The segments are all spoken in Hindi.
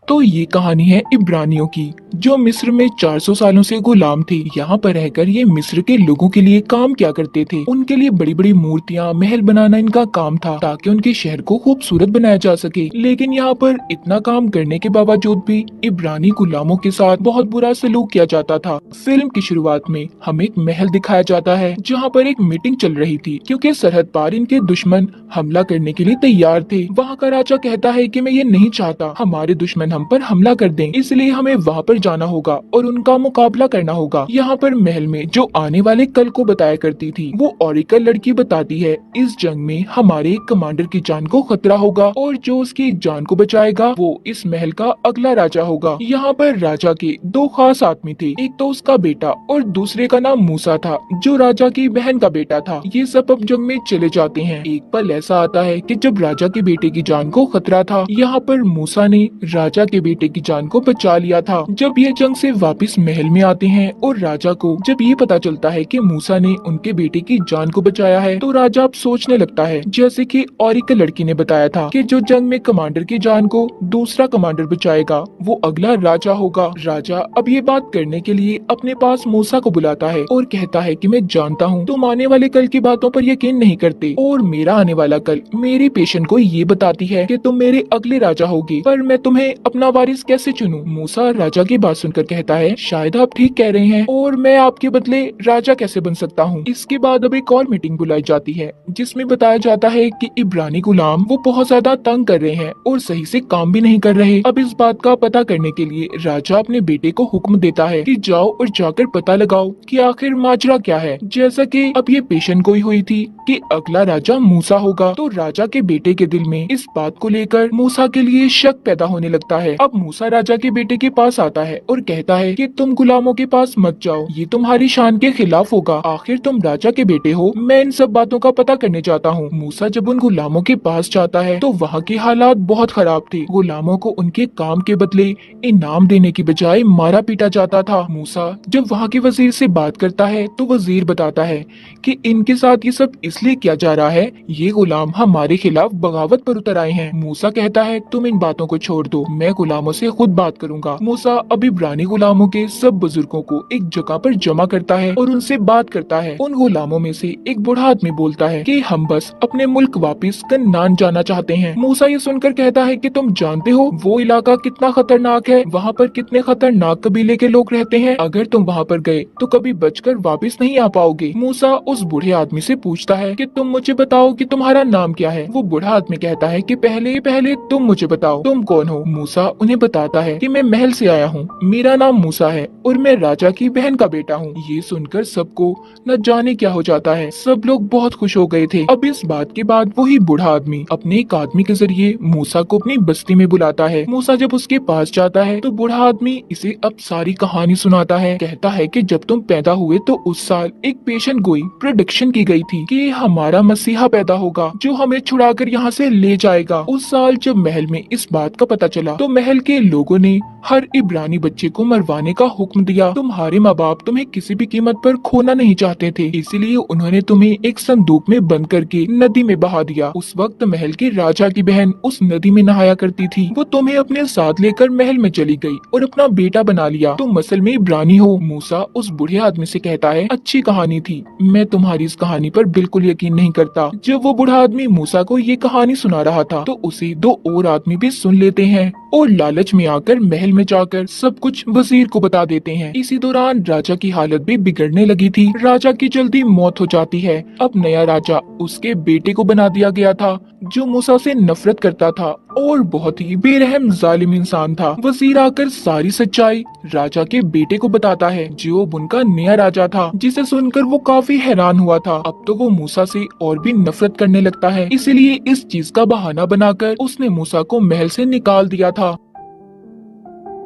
तो ये कहानी है इब्रानियों की, जो मिस्र में 400 सालों से गुलाम थे। यहाँ पर रहकर ये मिस्र के लोगों के लिए काम क्या करते थे। उनके लिए बड़ी बड़ी मूर्तियाँ, महल बनाना इनका काम था, ताकि उनके शहर को खूबसूरत बनाया जा सके। लेकिन यहाँ पर इतना काम करने के बावजूद भी इब्रानी गुलामों के साथ बहुत बुरा सलूक किया जाता था। फिल्म की शुरुआत में हमें एक महल दिखाया जाता है, जहाँ पर एक मीटिंग चल रही थी, क्योंकि सरहद पार इनके दुश्मन हमला करने के लिए तैयार थे। वहाँ का राजा कहता है कि मैं ये नहीं चाहता हमारे दुश्मन हम पर हमला कर दें, इसलिए हमें वहाँ पर जाना होगा और उनका मुकाबला करना होगा। यहाँ पर महल में जो आने वाले कल को बताया करती थी, वो ओरिकल लड़की बताती है, इस जंग में हमारे एक कमांडर की जान को खतरा होगा और जो उसकी एक जान को बचाएगा वो इस महल का अगला राजा होगा। यहाँ पर राजा के दो खास आदमी थे, एक तो उसका बेटा और दूसरे का नाम मूसा था, जो राजा की बहन का बेटा था। ये सब अब जंग में चले जाते हैं। एक पल ऐसा आता है कि जब राजा के बेटे की जान को खतरा था, यहाँ पर मूसा ने राजा के बेटे की जान को बचा लिया था। जब ये जंग से वापस महल में आते हैं और राजा को जब ये पता चलता है कि मूसा ने उनके बेटे की जान को बचाया है, तो राजा अब सोचने लगता है, जैसे कि ओरिकल लड़की ने बताया था, कि जो जंग में कमांडर की जान को दूसरा कमांडर बचाएगा वो अगला राजा होगा। राजा अब ये बात करने के लिए अपने पास मूसा को बुलाता है और कहता है कि मैं जानता हूँ तुम आने वाले कल की बातों पर यकीन नहीं करते, और मेरा आने वाला कल मेरी पेशेंट को ये बताती है कि तुम मेरे अगले राजा होगे, पर मैं तुम्हें अपना वारिस कैसे चुनूं? मूसा राजा की बात सुनकर कहता है, शायद आप ठीक कह रहे हैं, और मैं आपके बदले राजा कैसे बन सकता हूँ। इसके बाद अब एक और मीटिंग बुलाई जाती है, जिसमें बताया जाता है कि इब्रानी गुलाम वो बहुत ज्यादा तंग कर रहे हैं और सही से काम भी नहीं कर रहे। अब इस बात का पता करने के लिए राजा अपने बेटे को हुक्म देता है कि जाओ और जाकर पता लगाओ कि आखिर माजरा क्या है। जैसा कि अब ये पेशेंट गोई हुई थी कि अगला राजा मूसा होगा, तो राजा के बेटे के दिल में इस बात को लेकर मूसा के लिए शक पैदा होने लगता है। अब मूसा राजा के बेटे के पास आता है और कहता है कि तुम गुलामों के पास मत जाओ, ये तुम्हारी शान के खिलाफ होगा, आखिर तुम राजा के बेटे हो। मैं इन सब बातों का पता करने जाता हूँ। मूसा जब उन गुलामों के पास जाता है तो वहाँ के हालात बहुत खराब थे। गुलामों को उनके काम के बदले इनाम देने की बजाय मारा पीटा जाता था। मूसा जब वहाँ के वजीर से बात करता है तो वजीर बताता है कि इनके साथ ये सब इसलिए किया जा रहा है, ये गुलाम हमारे खिलाफ बगावत पर उतर आए हैं। मूसा कहता है, तुम इन बातों को छोड़ दो, मैं गुलामों से खुद बात करूंगा। मूसा अब इब्रानी गुलामों के सब बुजुर्गों को एक जगह पर जमा करता है और उनसे बात करता है। उन गुलामों में से एक बूढ़ा आदमी बोलता है कि हम बस अपने मुल्क वापस कन्नान जाना चाहते हैं। मूसा ये सुनकर कहता है कि तुम जानते हो वो इलाका कितना खतरनाक है, वहाँ पर कितने खतरनाक कबीले के लोग रहते हैं, अगर तुम वहाँ पर गए तो कभी बचकर वापस नहीं आ पाओगे। मूसा उस बूढ़े आदमी से पूछता है कि तुम मुझे बताओ कि तुम्हारा नाम क्या है। वो बूढ़ा आदमी कहता है कि पहले तुम मुझे बताओ तुम कौन हो। मूसा उन्हें बताता है कि मैं महल से आया हूँ, मेरा नाम मूसा है और मैं राजा की बहन का बेटा हूँ। ये सुनकर सबको न जाने क्या हो जाता है, सब लोग बहुत खुश हो गए थे। अब इस बात के बाद वही बूढ़ा आदमी अपने एक आदमी के जरिए मूसा को अपनी बस्ती में बुलाता है। मूसा जब उसके पास जाता है तो बूढ़ा आदमी इसे अब सारी कहानी सुनाता है। कहता है कि जब तुम पैदा हुए तो उस साल एक पेशेंट गोई प्रोडिक्शन की गई थी कि हमारा मसीहा पैदा होगा जो हमें छुड़ाकर यहाँ से ले जाएगा। उस साल जब महल में इस बात का पता चला तो महल के लोगों ने हर इब्रानी बच्चे को मरवाने का हुक्म दिया। तुम्हारे माँ बाप तुम्हें किसी भी कीमत पर खोना नहीं चाहते थे, इसीलिए उन्होंने तुम्हें एक संदूक में बंद करके नदी में बहा दिया। उस वक्त महल के राजा की बहन उस नदी में नहाया करती थी, वो तुम्हें अपने साथ लेकर महल में चली गई और अपना बेटा बना लिया। तुम असल में इब्रानी हो। मूसा उस बूढ़े आदमी से कहता है, अच्छी कहानी थी, मैं तुम्हारी इस कहानी पर बिल्कुल यकीन नहीं करता। जब वो बूढ़ा आदमी मूसा को ये कहानी सुना रहा था तो उसे दो और आदमी भी सुन लेते हैं और लालच में आकर महल में जाकर सब कुछ वजीर को बता देते हैं। इसी दौरान राजा की हालत भी बिगड़ने लगी थी। राजा की जल्दी मौत हो जाती है। अब नया राजा उसके बेटे को बना दिया गया था, जो मूसा से नफरत करता था और बहुत ही बेरहम जालिम इंसान था। वजीर आकर सारी सच्चाई राजा के बेटे को बताता है, जो उनका नया राजा था, जिसे सुनकर वो काफी हैरान हुआ था। अब तो वो मूसा से और भी नफरत करने लगता है, इसलिए इस चीज का बहाना बनाकर उसने मूसा को महल से निकाल दिया था।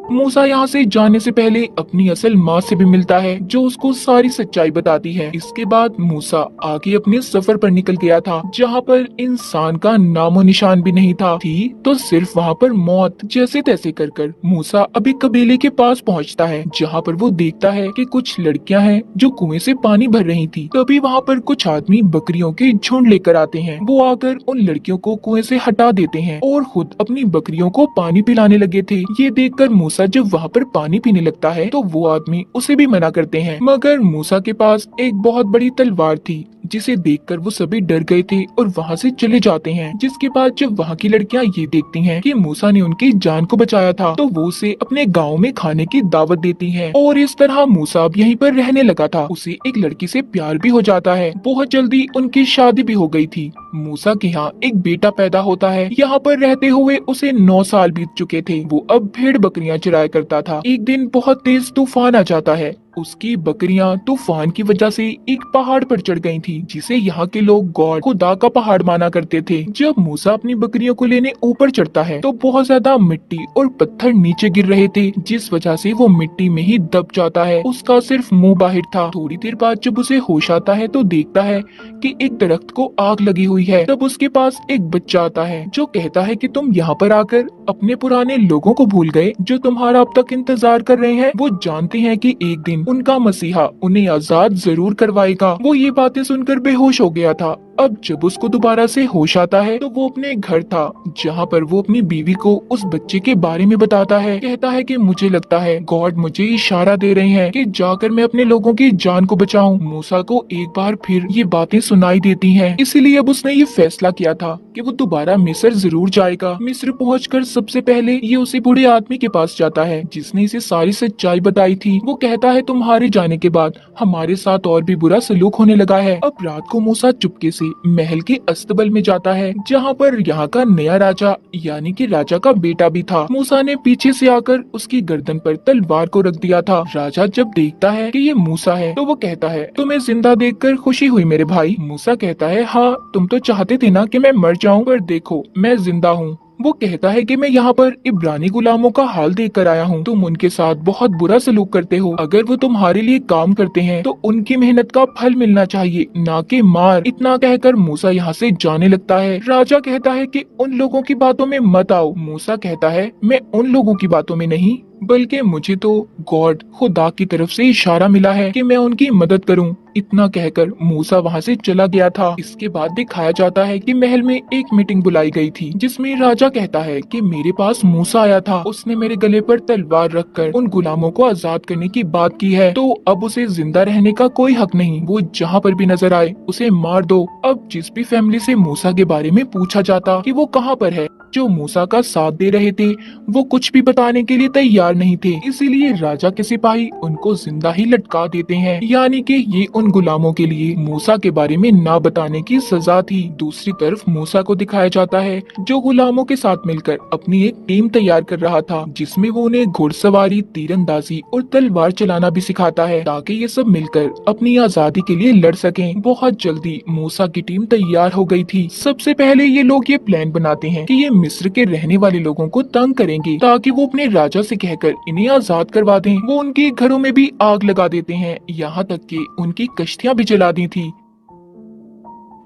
मूसा यहाँ से जाने से पहले अपनी असल माँ से भी मिलता है, जो उसको सारी सच्चाई बताती है। इसके बाद मूसा आगे अपने सफर पर निकल गया था, जहाँ पर इंसान का नामो निशान भी नहीं था, थी तो सिर्फ वहाँ पर मौत। जैसे तैसे कर मूसा अभी कबीले के पास पहुँचता है, जहाँ पर वो देखता है कि कुछ लड़कियाँ हैं जो कुएं से पानी भर रही थी। तभी वहाँ पर कुछ आदमी बकरियों के झुंड लेकर आते हैं। वो आकर उन लड़कियों को कुएं से हटा देते हैं और खुद अपनी बकरियों को पानी पिलाने लगे थे। ये देखकर मूसा जब वहाँ पर पानी पीने लगता है तो वो आदमी उसे भी मना करते हैं, मगर मूसा के पास एक बहुत बड़ी तलवार थी, जिसे देखकर वो सभी डर गए थे और वहाँ से चले जाते हैं। जिसके बाद जब वहाँ की लड़कियाँ ये देखती हैं कि मूसा ने उनकी जान को बचाया था, तो वो उसे अपने गांव में खाने की दावत देती हैं। और इस तरह मूसा अब यहीं पर रहने लगा था। उसे एक लड़की से प्यार भी हो जाता है। बहुत जल्दी उनकी शादी भी हो गई थी। मूसा के यहाँ एक बेटा पैदा होता है। यहाँ पर रहते हुए उसे 9 साल बीत चुके थे। वो अब भेड़ बकरियां चराया करता था। एक दिन बहुत तेज तूफान आ जाता है। उसकी बकरियां तूफान की वजह से एक पहाड़ पर चढ़ गई थी, जिसे यहाँ के लोग गॉड खुदा का पहाड़ माना करते थे। जब मूसा अपनी बकरियों को लेने ऊपर चढ़ता है तो बहुत ज्यादा मिट्टी और पत्थर नीचे गिर रहे थे, जिस वजह से वो मिट्टी में ही दब जाता है। उसका सिर्फ मुंह बाहर था। थोड़ी देर बाद जब उसे होश आता है तो देखता है कि एक दरख्त को आग लगी हुई है। तब उसके पास एक बच्चा आता है जो कहता है कि तुम यहाँ पर आकर अपने पुराने लोगों को भूल गए जो तुम्हारा अब तक इंतजार कर रहे हैं। वो जानते हैं कि एक दिन उनका मसीहा उन्हें आजाद जरूर करवाएगा। वो ये बातें सुनकर बेहोश हो गया था। अब जब उसको दोबारा से होश आता है तो वो अपने घर था, जहाँ पर वो अपनी बीवी को उस बच्चे के बारे में बताता है। कहता है कि मुझे लगता है गॉड मुझे इशारा दे रहे हैं कि जाकर मैं अपने लोगों की जान को बचाऊं। मूसा को एक बार फिर ये बातें सुनाई देती हैं, इसीलिए अब उसने ये फैसला किया था कि वो दोबारा मिस्र जरूर जाएगा। मिस्र पहुंचकर सबसे पहले ये उसी बूढ़े आदमी के पास जाता है जिसने इसे सारी सच्चाई बताई थी। वो कहता है तुम्हारे जाने के बाद हमारे साथ और भी बुरा सलूक होने लगा है। अब रात को मूसा चुपके से महल के अस्तबल में जाता है, जहाँ पर यहाँ का नया राजा यानी कि राजा का बेटा भी था। मूसा ने पीछे से आकर उसकी गर्दन पर तलवार को रख दिया था। राजा जब देखता है कि ये मूसा है तो वो कहता है तुम्हें जिंदा देखकर खुशी हुई मेरे भाई। मूसा कहता है हाँ, तुम तो चाहते थे ना कि मैं मर जाऊं, पर देखो मैं जिंदा हूँ। वो कहता है कि मैं यहाँ पर इब्रानी गुलामों का हाल देख कर आया हूँ। तुम उनके साथ बहुत बुरा सलूक करते हो। अगर वो तुम्हारे लिए काम करते हैं तो उनकी मेहनत का फल मिलना चाहिए, ना कि मार। इतना कहकर मूसा यहाँ से जाने लगता है। राजा कहता है कि उन लोगों की बातों में मत आओ। मूसा कहता है मैं उन लोगों की बातों में नहीं, बल्कि मुझे तो गॉड खुदा की तरफ से इशारा मिला है कि मैं उनकी मदद करूं। इतना कहकर मूसा वहां से चला गया था। इसके बाद दिखाया जाता है कि महल में एक मीटिंग बुलाई गई थी, जिसमें राजा कहता है कि मेरे पास मूसा आया था। उसने मेरे गले पर तलवार रखकर उन गुलामों को आजाद करने की बात की है, तो अब उसे जिंदा रहने का कोई हक नहीं। वो जहाँ पर भी नजर आए उसे मार दो। अब जिस भी फैमिली से मूसा के बारे में पूछा जाता कि वो कहाँ पर है, जो मूसा का साथ दे रहे थे वो कुछ भी बताने के लिए तैयार नहीं थे। इसीलिए राजा के सिपाही उनको जिंदा ही लटका देते हैं, यानी कि ये उन गुलामों के लिए मूसा के बारे में ना बताने की सजा थी। दूसरी तरफ मूसा को दिखाया जाता है जो गुलामों के साथ मिलकर अपनी एक टीम तैयार कर रहा था, जिसमें वो उन्हें घुड़सवारी, तीरंदाजी और तलवार चलाना भी सिखाता है, ताकि ये सब मिलकर अपनी आजादी के लिए लड़ सकें। बहुत जल्दी मूसा की टीम तैयार हो गई थी। सबसे पहले ये लोग ये प्लान बनाते हैं कि ये मिस्र के रहने वाले लोगों को तंग करेंगे, ताकि वो अपने राजा से कहकर इन्हें आजाद करवा दें। वो उनके घरों में भी आग लगा देते हैं, यहाँ तक कि उनकी कश्तियाँ भी जला दी थी।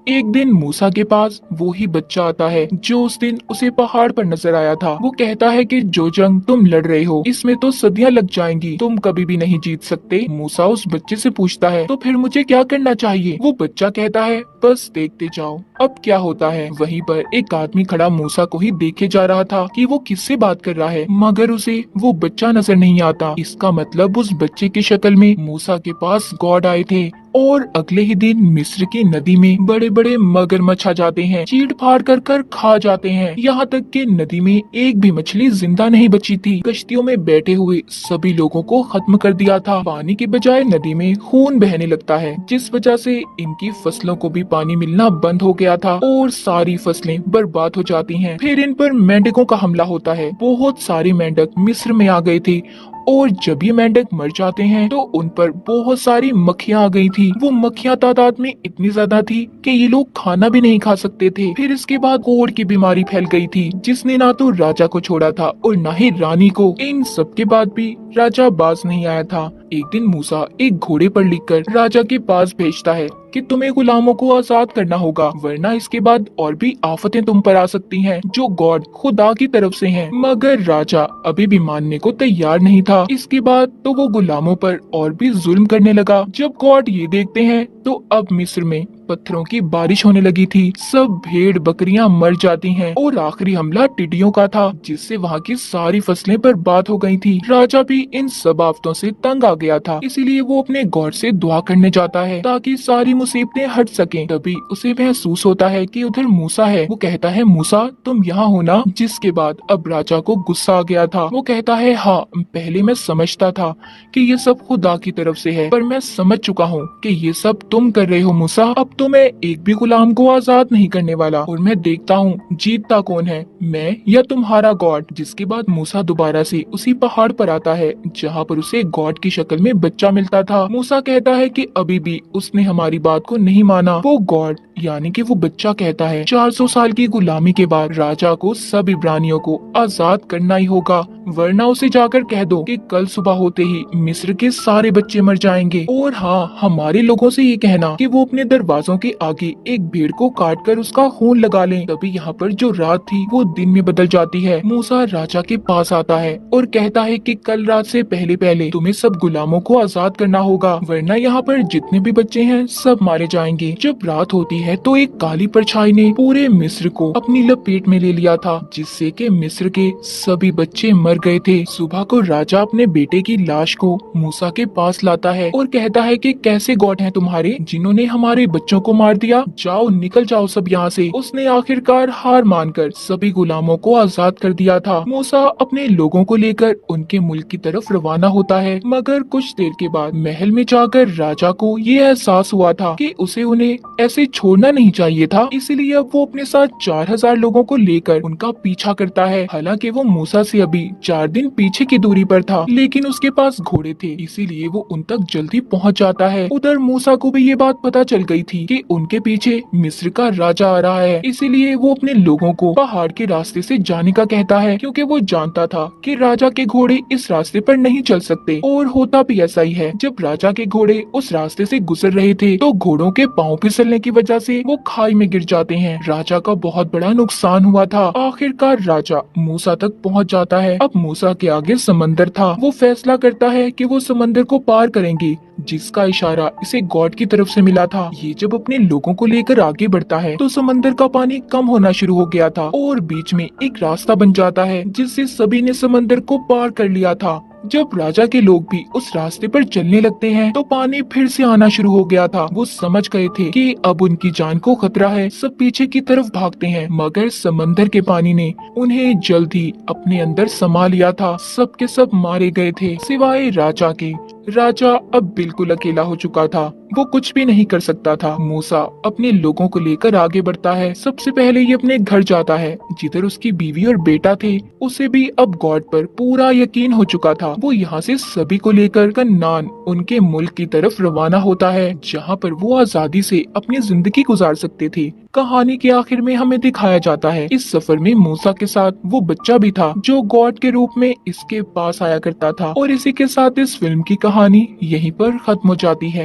एक दिन मूसा के पास वो ही बच्चा आता है जो उस दिन उसे पहाड़ पर नजर आया था। वो कहता है कि जो जंग तुम लड़ रहे हो इसमें तो सदियां लग जाएंगी, तुम कभी भी नहीं जीत सकते। मूसा उस बच्चे से पूछता है तो फिर मुझे क्या करना चाहिए? वो बच्चा कहता है बस देखते जाओ अब क्या होता है। वहीं पर एक आदमी खड़ा मूसा को ही देखे जा रहा था कि वो किससे बात कर रहा है, मगर उसे वो बच्चा नजर नहीं आता। इसका मतलब उस बच्चे की शक्ल में मूसा के पास गॉड आए थे। और अगले ही दिन मिस्र की नदी में बड़े बड़े मगरमच्छ आ जाते हैं, चीड़ फाड़ कर खा जाते हैं। यहाँ तक कि नदी में एक भी मछली जिंदा नहीं बची थी। कश्तियों में बैठे हुए सभी लोगों को खत्म कर दिया था। पानी के बजाय नदी में खून बहने लगता है, जिस वजह से इनकी फसलों को भी पानी मिलना बंद हो गया था और सारी फसलें बर्बाद हो जाती हैं। फिर इन पर मेंढकों का हमला होता है। बहुत सारे मेंढक मिस्र में आ गए थे और जब ये मेंढक मर जाते हैं तो उन पर बहुत सारी मक्खियां आ गई थी। वो मक्खियां तादाद में इतनी ज्यादा थी कि ये लोग खाना भी नहीं खा सकते थे। फिर इसके बाद कोढ़ की बीमारी फैल गई थी, जिसने ना तो राजा को छोड़ा था और ना ही रानी को। इन सब के बाद भी राजा बाज नहीं आया था। एक दिन मूसा एक घोड़े पर लिखकर राजा के पास भेजता है कि तुम्हें गुलामों को आजाद करना होगा, वरना इसके बाद और भी आफतें तुम पर आ सकती हैं, जो गॉड खुदा की तरफ से हैं। मगर राजा अभी भी मानने को तैयार नहीं था। इसके बाद तो वो गुलामों पर और भी जुल्म करने लगा। जब गॉड ये देखते हैं तो अब मिस्र में पत्थरों की बारिश होने लगी थी। सब भेड़ बकरियां मर जाती हैं और आखिरी हमला टिड्डियों का था, जिससे वहाँ की सारी फसलें बर्बाद हो गई थी। राजा भी इन सब आफतों से तंग आ गया था, इसीलिए वो अपने गॉड से दुआ करने जाता है ताकि सारी मुसीबतें हट सकें। तभी उसे महसूस होता है कि उधर मूसा है। वो कहता है, मूसा तुम यहाँ हो ना? जिसके बाद अब राजा को गुस्सा आ गया था। वो कहता है, हाँ पहले मैं समझता था कि ये सब खुदा की तरफ से है, पर मैं समझ चुका हूँ कि ये सब तुम कर रहे हो मूसा। अब तो मैं एक भी गुलाम को आजाद नहीं करने वाला और मैं देखता हूँ जीतता कौन है, मैं या तुम्हारा गॉड। जिसके बाद मूसा दोबारा से उसी पहाड़ पर आता है जहाँ पर उसे गॉड की शक्ल में बच्चा मिलता था। मूसा कहता है कि अभी भी उसने हमारी बात को नहीं माना। वो गॉड यानी कि वो बच्चा कहता है 400 साल की गुलामी के बाद राजा को सब इब्रानियों को आजाद करना ही होगा, वरना उसे जाकर कह दो कि कल सुबह होते ही मिस्र के सारे बच्चे मर जाएंगे। और हाँ, हमारे लोगों से ये कहना कि वो अपने दरवाजों के आगे एक भेड़ को काट कर उसका खून लगा लें। तभी यहाँ पर जो रात थी वो दिन में बदल जाती है। मूसा राजा के पास आता है और कहता है कि कल रात से पहले पहले तुम्हें सब गुलामों को आजाद करना होगा, वरना यहाँ पर जितने भी बच्चे हैं सब मारे जाएंगे। जब रात होती है तो एक काली परछाई ने पूरे मिस्र को अपनी लपेट में ले लिया था, जिससे कि मिस्र के सभी बच्चे मर गए थे। सुबह को राजा अपने बेटे की लाश को मूसा के पास लाता है और कहता है कि कैसे गॉड हैं तुम्हारे जिन्होंने हमारे बच्चों को मार दिया, जाओ निकल जाओ सब यहाँ से। उसने आखिरकार हार मानकर सभी गुलामों को आजाद कर दिया था। मूसा अपने लोगों को लेकर उनके मुल्क की तरफ रवाना होता है, मगर कुछ देर के बाद महल में जाकर राजा को ये एहसास हुआ था कि उसे उन्हें ऐसे छोड़ना नहीं चाहिए था। इसलिए अब वो अपने साथ 4000 लोगों को लेकर उनका पीछा करता है। हालांकि वो मूसा से अभी 4 दिन पीछे की दूरी पर था, लेकिन उसके पास घोड़े थे, इसीलिए वो उन तक जल्दी पहुंच जाता है। उधर मूसा को भी ये बात पता चल गई थी कि उनके पीछे मिस्र का राजा आ रहा है, इसीलिए वो अपने लोगों को पहाड़ के रास्ते से जाने का कहता है, क्योंकि वो जानता था कि राजा के घोड़े इस रास्ते पर नहीं चल सकते। और होता भी ऐसा ही है। जब राजा के घोड़े उस रास्ते से गुजर रहे थे तो घोड़ों के पांव फिसलने की वजह से वो खाई में गिर जाते हैं। राजा का बहुत बड़ा नुकसान हुआ था। आखिरकार राजा मूसा तक पहुंच जाता है। अब मूसा के आगे समंदर था। वो फैसला करता है कि वो समंदर को पार करेंगे, जिसका इशारा इसे गॉड की तरफ से मिला था। ये जब अपने लोगों को लेकर आगे बढ़ता है तो समंदर का पानी कम होना शुरू हो गया था और बीच में एक रास्ता बन जाता है, जिससे सभी ने समंदर को पार कर लिया था। जब राजा के लोग भी उस रास्ते पर चलने लगते हैं तो पानी फिर से आना शुरू हो गया था। वो समझ गए थे कि अब उनकी जान को खतरा है। सब पीछे की तरफ भागते हैं, मगर समंदर के पानी ने उन्हें जल्द ही अपने अंदर समा लिया था। सब के सब मारे गए थे सिवाय राजा के। राजा अब बिल्कुल अकेला हो चुका था। वो कुछ भी नहीं कर सकता था। मूसा अपने लोगों को लेकर आगे बढ़ता है। सबसे पहले ये अपने घर जाता है, जिधर उसकी बीवी और बेटा थे। उसे भी अब गॉड पर पूरा यकीन हो चुका था। वो यहाँ से सभी को लेकर कन्नान उनके मुल्क की तरफ रवाना होता है, जहाँ पर वो आजादी से अपनी जिंदगी गुजार सकते थे। कहानी के आखिर में हमें दिखाया जाता है इस सफर में मूसा के साथ वो बच्चा भी था, जो गॉड के रूप में इसके पास आया करता था। और इसी के साथ इस फिल्म की कहानी यहीं पर खत्म हो जाती है।